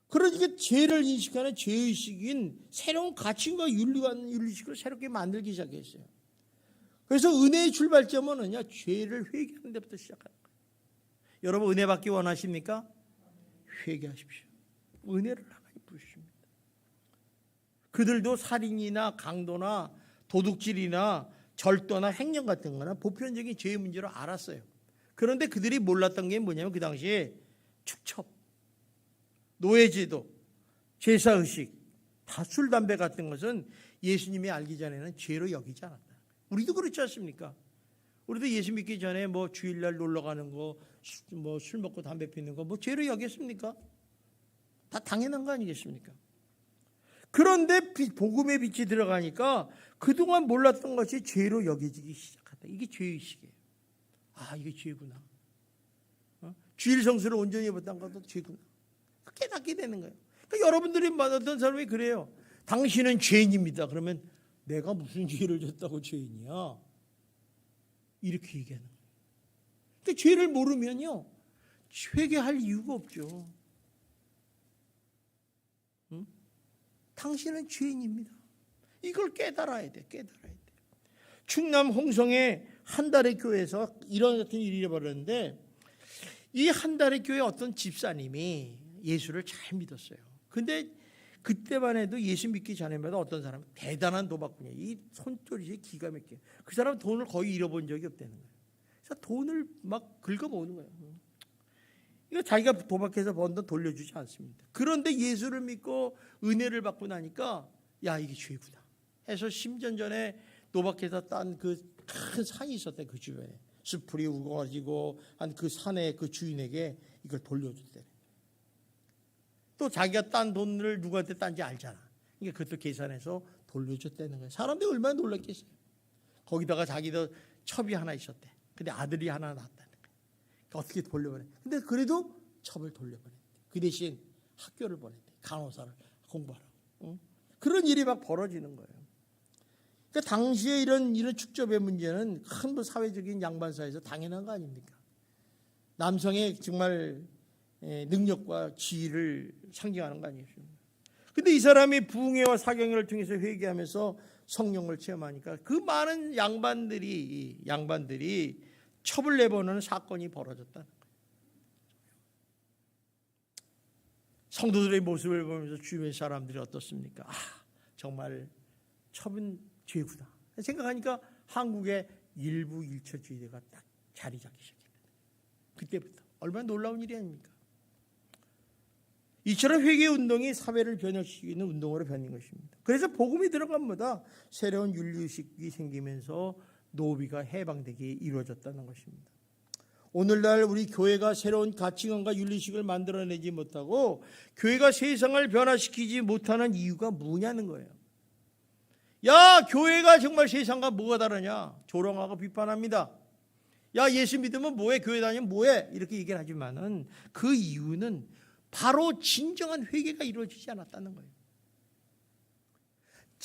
그러니까 죄를 인식하는 죄의식인 새로운 가치관과 윤리식을 새롭게 만들기 시작했어요. 그래서 은혜의 출발점은 죄를 회개하는 데부터 시작하는 거예요. 여러분 은혜 받기 원하십니까? 회개하십시오. 은혜를 하나님 부으십니다. 그들도 살인이나 강도나 도둑질이나 절도나 횡령 같은 거나 보편적인 죄의 문제로 알았어요. 그런데 그들이 몰랐던 게 뭐냐면 그 당시에 축첩, 노예제도, 제사의식, 다 술, 담배 같은 것은 예수님이 알기 전에는 죄로 여기지 않았다. 우리도 그렇지 않습니까? 우리도 예수 믿기 전에 뭐 주일날 놀러 가는 거, 뭐 술 먹고 담배 피는 거, 뭐 죄로 여겼습니까? 다 당연한 거 아니겠습니까? 그런데 복음의 빛이 들어가니까 그동안 몰랐던 것이 죄로 여겨지기 시작한다. 이게 죄의식이에요. 아, 이게 죄구나. 주일 성수를 온전히 못한 것도 죄구나. 깨닫게 되는 거예요. 그러니까 여러분들이 어떤 사람이 그래요. 당신은 죄인입니다. 그러면 내가 무슨 죄를 졌다고 죄인이야? 이렇게 얘기하는 거예요. 그러니까 죄를 모르면요, 회개할 이유가 없죠. 응? 당신은 죄인입니다. 이걸 깨달아야 돼. 깨달아야 돼. 충남 홍성의 한 달의 교회에서 이런 같은 일이 벌어졌는데, 이 한 달의 교회 어떤 집사님이 예수를 잘 믿었어요. 근데 그때만 해도 예수 믿기 전에마다 어떤 사람은 대단한 도박꾼이에요. 이 손조리에 기가 막혀요. 그 사람은 돈을 거의 잃어본 적이 없다는 거예요. 그래서 돈을 막 긁어모으는 거예요. 이거 자기가 도박해서 번 돈 돌려주지 않습니다. 그런데 예수를 믿고 은혜를 받고 나니까 야, 이게 죄구나 해서 10년 전에 도박해서 딴 그 큰 산이 있었대. 그 주변에 수풀이 우거지고 한 그 산의 그 주인에게 이걸 돌려줬대. 또 자기가 딴 돈을 누구한테 딴지 알잖아. 그러니까 그것도 계산해서 돌려줬다는 거예요. 사람들이 얼마나 놀랐겠어요. 거기다가 자기도 첩이 하나 있었대. 근데 아들이 하나 낳았다는 거예요. 그러니까 어떻게 돌려보내. 근데 그래도 첩을 돌려보냈대. 그 대신 학교를 보냈대. 간호사를 공부하라고. 응? 그런 일이 막 벌어지는 거예요. 그러니까 당시에 이런 축접의 문제는 큰 사회적인 양반사에서 당연한 거 아닙니까? 남성의 정말 능력과 지위를 상징하는 거 아니겠습니까? 근데 이 사람이 부흥회와 사경회를 통해서 회개하면서 성령을 체험하니까 그 많은 양반들이 첩을 내보내는 사건이 벌어졌다는 거예요. 성도들의 모습을 보면서 주변 사람들이 어떻습니까? 아, 정말 첩은 죄구나 생각하니까 한국의 일부 일처주의가 딱 자리 잡기 시작합니다. 그때부터 얼마나 놀라운 일이 아닙니까? 이처럼 회개운동이 사회를 변혁시키는 운동으로 변한 것입니다. 그래서 복음이 들어간마다 새로운 윤리의식이 생기면서 노비가 해방되게 이루어졌다는 것입니다. 오늘날 우리 교회가 새로운 가치관과 윤리의식을 만들어내지 못하고 교회가 세상을 변화시키지 못하는 이유가 뭐냐는 거예요. 야, 교회가 정말 세상과 뭐가 다르냐? 조롱하고 비판합니다. 야, 예수 믿으면 뭐해? 교회 다니면 뭐해? 이렇게 얘기를 하지만은 그 이유는 바로 진정한 회개가 이루어지지 않았다는 거예요.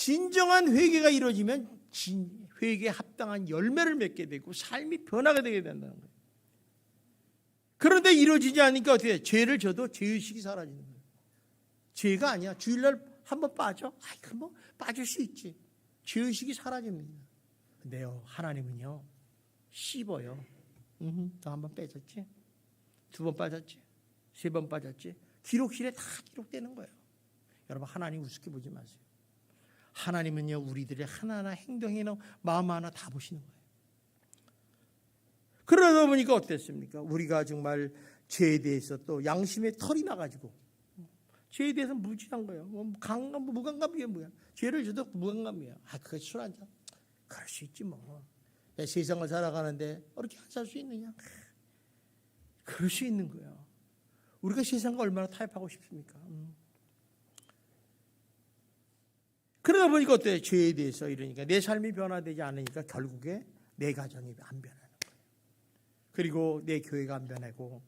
진정한 회개가 이루어지면 회개에 합당한 열매를 맺게 되고 삶이 변하게 되게 된다는 거예요. 그런데 이루어지지 않으니까 어떻게 해요? 죄를 져도 죄의식이 사라지는 거예요. 죄가 아니야. 주일날 한번 빠져? 그럼 뭐 빠질 수 있지. 죄의식이 사라집니다. 근데요, 하나님은요, 씹어요. 너 한 번 빼졌지? 2번 빠졌지? 3번 빠졌지? 기록실에 다 기록되는 거예요. 여러분, 하나님 우습게 보지 마세요. 하나님은요, 우리들의 하나하나 행동이나 마음 하나 다 보시는 거예요. 그러다 보니까 어땠습니까? 우리가 정말 죄에 대해서 또 양심의 털이 나가지고 죄에 대해서 무지한 거예요. 무감감이야 뭐야. 죄를 져도 무감감이야. 그거 술 한잔. 그럴 수 있지 뭐. 세상을 살아가는데 어떻게 안 살 수 있느냐. 그럴 수 있는 거예요. 우리가 세상과 얼마나 타협하고 싶습니까? 그러다 보니까 어때요? 죄에 대해서 이러니까 내 삶이 변화되지 않으니까 결국에 내 가정이 안 변하는 거예요. 그리고 내 교회가 안 변하고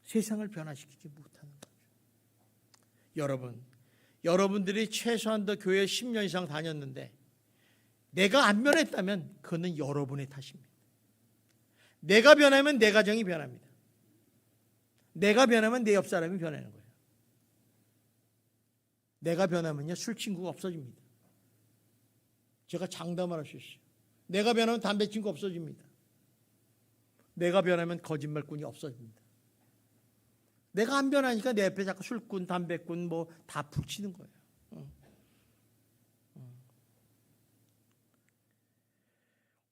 세상을 변화시키지 못하는 거죠. 여러분들이 최소한도 교회 10년 이상 다녔는데 내가 안 변했다면 그거는 여러분의 탓입니다. 내가 변하면 내 가정이 변합니다. 내가 변하면 내 옆 사람이 변하는 거예요. 내가 변하면요, 술 친구가 없어집니다. 제가 장담을 할 수 있어요. 내가 변하면 담배 친구 없어집니다. 내가 변하면 거짓말꾼이 없어집니다. 내가 안 변하니까 내 옆에 자꾸 술꾼, 담배꾼 뭐 다 붙이는 거예요.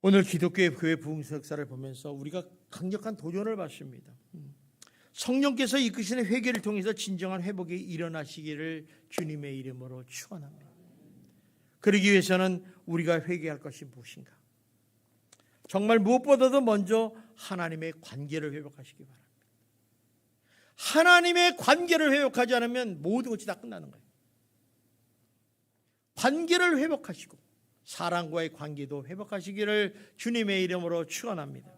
오늘 기독교의 교회 부흥사 역사를 보면서 우리가 강력한 도전을 받습니다. 성령께서 이끄시는 회개를 통해서 진정한 회복이 일어나시기를 주님의 이름으로 축원합니다. 그러기 위해서는 우리가 회개할 것이 무엇인가? 정말 무엇보다도 먼저 하나님의 관계를 회복하시기 바랍니다. 하나님의 관계를 회복하지 않으면 모든 것이 다 끝나는 거예요. 관계를 회복하시고 사람과의 관계도 회복하시기를 주님의 이름으로 축원합니다.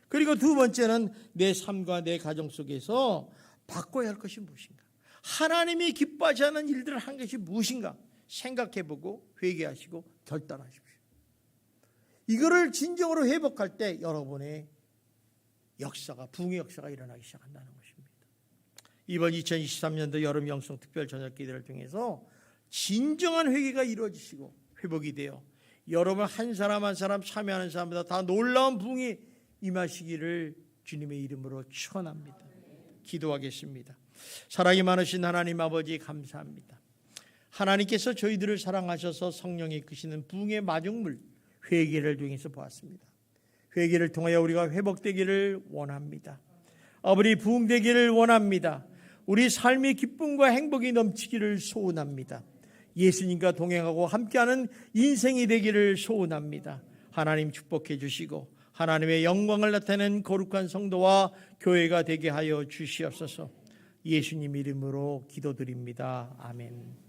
그리고 두 번째는 내 삶과 내 가정 속에서 바꿔야 할 것이 무엇인가? 하나님이 기뻐하지 않는 일들을 한 것이 무엇인가? 생각해보고 회개하시고 결단하십시오. 이거를 진정으로 회복할 때 여러분의 역사가, 부흥의 역사가 일어나기 시작한다는 것입니다. 이번 2023년도 여름 영성 특별 저녁 기도를 통해서 진정한 회개가 이루어지시고 회복이 되어 여러분 한 사람 한 사람 참여하는 사람마다 다 놀라운 부흥이 임하시기를 주님의 이름으로 축원합니다. 기도하겠습니다. 사랑이 많으신 하나님 아버지 감사합니다. 하나님께서 저희들을 사랑하셔서 성령이 이끄시는 부흥의 마중물 회개를 통해서 보았습니다. 회개를 통하여 우리가 회복되기를 원합니다. 아버지 부흥되기를 원합니다. 우리 삶의 기쁨과 행복이 넘치기를 소원합니다. 예수님과 동행하고 함께하는 인생이 되기를 소원합니다. 하나님 축복해 주시고 하나님의 영광을 나타내는 거룩한 성도와 교회가 되게 하여 주시옵소서. 예수님 이름으로 기도드립니다. 아멘.